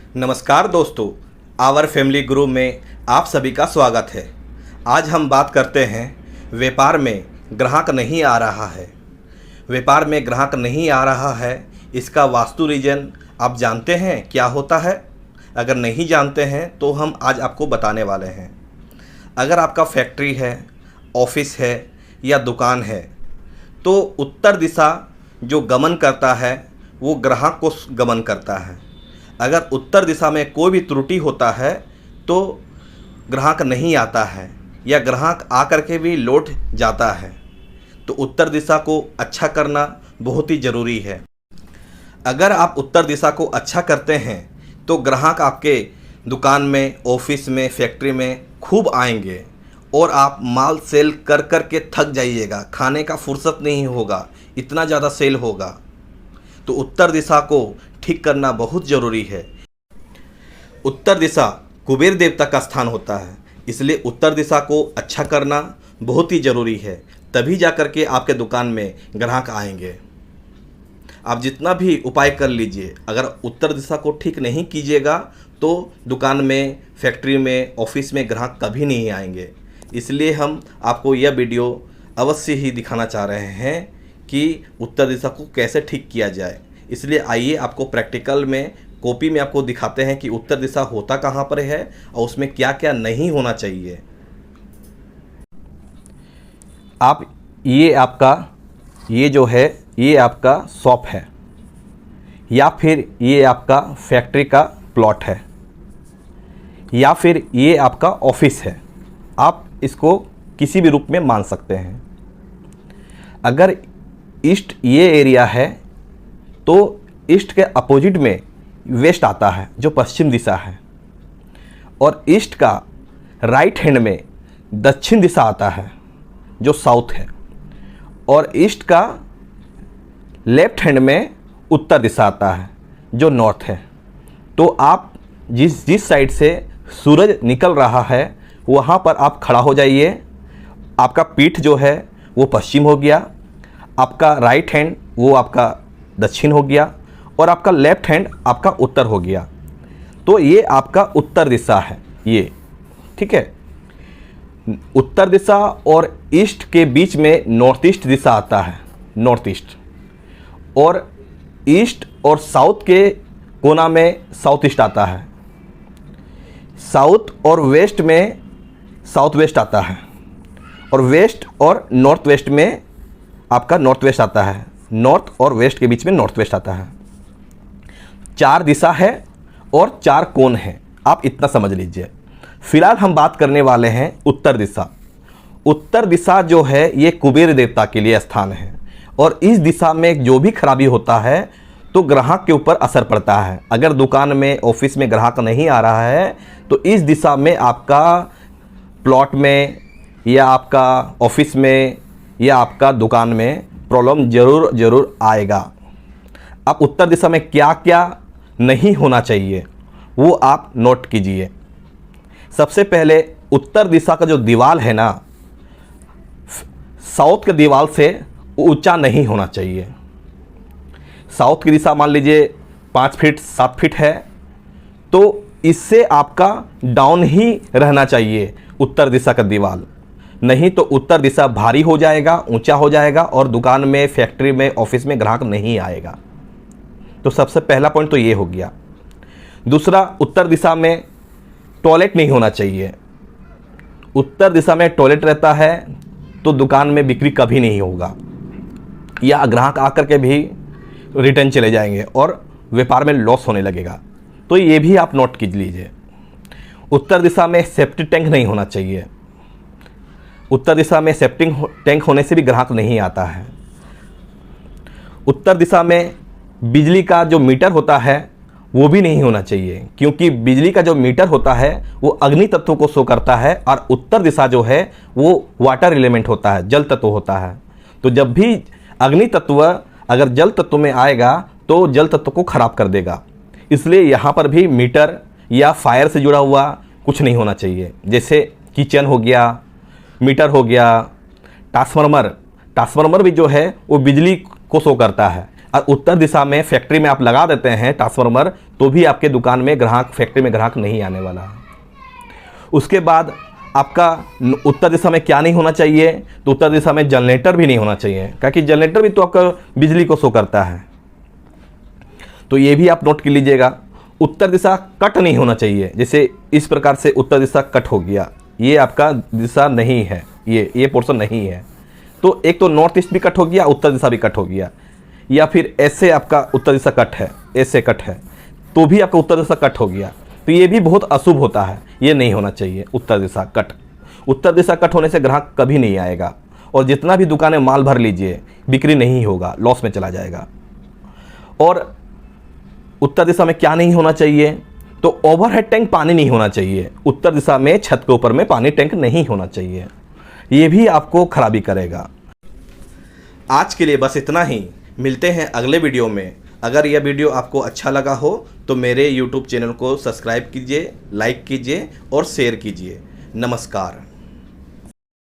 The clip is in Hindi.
नमस्कार दोस्तों, आवर फैमिली ग्रुप में आप सभी का स्वागत है। आज हम बात करते हैं व्यापार में ग्राहक नहीं आ रहा है। व्यापार में ग्राहक नहीं आ रहा है, इसका वास्तु रीजन आप जानते हैं क्या होता है? अगर नहीं जानते हैं तो हम आज आपको बताने वाले हैं। अगर आपका फैक्ट्री है, ऑफिस है या दुकान है तो उत्तर दिशा जो गमन करता है वो ग्राहक को गमन करता है। अगर उत्तर दिशा में कोई भी त्रुटि होता है तो ग्राहक नहीं आता है या ग्राहक आकर के भी लौट जाता है। तो उत्तर दिशा को अच्छा करना बहुत ही ज़रूरी है। अगर आप उत्तर दिशा को अच्छा करते हैं तो ग्राहक आपके दुकान में, ऑफिस में, फैक्ट्री में खूब आएंगे और आप माल सेल कर कर के थक जाइएगा। खाने का फुर्सत नहीं होगा, इतना ज़्यादा सेल होगा। तो उत्तर दिशा को ठीक करना बहुत ज़रूरी है। उत्तर दिशा कुबेर देवता का स्थान होता है, इसलिए उत्तर दिशा को अच्छा करना बहुत ही ज़रूरी है। तभी जाकर के आपके दुकान में ग्राहक आएंगे। आप जितना भी उपाय कर लीजिए, अगर उत्तर दिशा को ठीक नहीं कीजिएगा तो दुकान में, फैक्ट्री में, ऑफिस में ग्राहक कभी नहीं आएंगे। इसलिए हम आपको यह वीडियो अवश्य ही दिखाना चाह रहे हैं कि उत्तर दिशा को कैसे ठीक किया जाए। इसलिए आइए आपको प्रैक्टिकल में, कॉपी में आपको दिखाते हैं कि उत्तर दिशा होता कहाँ पर है और उसमें क्या क्या नहीं होना चाहिए। आप ये जो है ये आपका शॉप है या फिर ये आपका फैक्ट्री का प्लॉट है या फिर ये आपका ऑफिस है। आप इसको किसी भी रूप में मान सकते हैं। अगर ईस्ट ये एरिया है तो ईस्ट के अपोजिट में वेस्ट आता है जो पश्चिम दिशा है, और ईस्ट का राइट हैंड में दक्षिण दिशा आता है जो साउथ है, और ईस्ट का लेफ्ट हैंड में उत्तर दिशा आता है जो नॉर्थ है। तो आप जिस साइड से सूरज निकल रहा है वहाँ पर आप खड़ा हो जाइए। आपका पीठ जो है वो पश्चिम हो गया, आपका राइट हैंड वो आपका दक्षिण हो गया और आपका लेफ्ट हैंड आपका उत्तर हो गया। तो ये आपका उत्तर दिशा है ये, ठीक है। उत्तर दिशा और ईस्ट के बीच में नॉर्थ ईस्ट दिशा आता है, नॉर्थ ईस्ट, और ईस्ट और साउथ के कोना में साउथ ईस्ट आता है। साउथ और वेस्ट में साउथ वेस्ट आता है, और वेस्ट और नॉर्थ वेस्ट में आपका नॉर्थ वेस्ट आता है। नॉर्थ और वेस्ट के बीच में नॉर्थ वेस्ट आता है। 4 दिशा है और 4 कोण हैं, आप इतना समझ लीजिए। फिलहाल हम बात करने वाले हैं उत्तर दिशा। उत्तर दिशा जो है ये कुबेर देवता के लिए स्थान है, और इस दिशा में जो भी खराबी होता है तो ग्राहक के ऊपर असर पड़ता है। अगर दुकान में, ऑफिस में ग्राहक नहीं आ रहा है तो इस दिशा में आपका प्लॉट में या आपका ऑफिस में या आपका दुकान में प्रॉब्लम ज़रूर आएगा। अब उत्तर दिशा में क्या क्या नहीं होना चाहिए वो आप नोट कीजिए। सबसे पहले उत्तर दिशा का जो दीवार है ना, साउथ के दीवार से ऊंचा नहीं होना चाहिए। साउथ की दिशा मान लीजिए 5 फीट 7 फीट है तो इससे आपका डाउन ही रहना चाहिए उत्तर दिशा का दीवार। नहीं तो उत्तर दिशा भारी हो जाएगा, ऊंचा हो जाएगा और दुकान में, फैक्ट्री में, ऑफिस में ग्राहक नहीं आएगा। तो सबसे पहला पॉइंट तो ये हो गया। दूसरा, उत्तर दिशा में टॉयलेट नहीं होना चाहिए। उत्तर दिशा में टॉयलेट रहता है तो दुकान में बिक्री कभी नहीं होगा, या ग्राहक आकर के भी रिटर्न चले जाएंगे और व्यापार में लॉस होने लगेगा। तो ये भी आप नोट कीज लीजिए। उत्तर दिशा में सेफ्टी टैंक नहीं होना चाहिए। उत्तर दिशा में सेफ्टी टैंक होने से भी ग्राहक नहीं आता है। उत्तर दिशा में बिजली का जो मीटर होता है वो भी नहीं होना चाहिए, क्योंकि बिजली का जो मीटर होता है वो अग्नि तत्व को शो करता है, और उत्तर दिशा जो है वो वाटर एलिमेंट होता है, जल तत्व होता है। तो जब भी अग्नि तत्व अगर जल तत्व में आएगा तो जल तत्व को खराब कर देगा। इसलिए यहाँ पर भी मीटर या फायर से जुड़ा हुआ कुछ नहीं होना चाहिए। जैसे किचन हो गया, मीटर हो गया, ट्रांसफार्मर भी जो है वो बिजली को शो करता है। और उत्तर दिशा में फैक्ट्री में आप लगा देते हैं ट्रांसफार्मर, तो भी आपके दुकान में ग्राहक, फैक्ट्री में ग्राहक नहीं आने वाला है। उसके बाद आपका उत्तर दिशा में क्या नहीं होना चाहिए, तो उत्तर दिशा में जनरेटर भी नहीं होना चाहिए, क्योंकि जनरेटर भी तो आपका बिजली को शो करता है। तो ये भी आप नोट कर लीजिएगा। उत्तर दिशा कट नहीं होना चाहिए, जैसे इस प्रकार से उत्तर दिशा कट हो गया, ये आपका दिशा नहीं है, ये पोर्शन नहीं है। तो एक तो नॉर्थ ईस्ट भी कट हो गया, उत्तर दिशा भी कट हो गया, या फिर ऐसे आपका उत्तर दिशा कट है, ऐसे कट है, तो भी आपका उत्तर दिशा कट हो गया, तो ये भी बहुत अशुभ होता है, ये नहीं होना चाहिए उत्तर दिशा कट। उत्तर दिशा कट होने से ग्राहक कभी नहीं आएगा, और जितना भी दुकानें माल भर लीजिए, बिक्री नहीं होगा, लॉस में चला जाएगा। और उत्तर दिशा में क्या नहीं होना चाहिए, तो ओवरहेड टैंक पानी नहीं होना चाहिए। उत्तर दिशा में छत के ऊपर में पानी टैंक नहीं होना चाहिए, ये भी आपको खराबी करेगा। आज के लिए बस इतना ही, मिलते हैं अगले वीडियो में। अगर यह वीडियो आपको अच्छा लगा हो तो मेरे YouTube चैनल को सब्सक्राइब कीजिए, लाइक कीजिए और शेयर कीजिए। नमस्कार।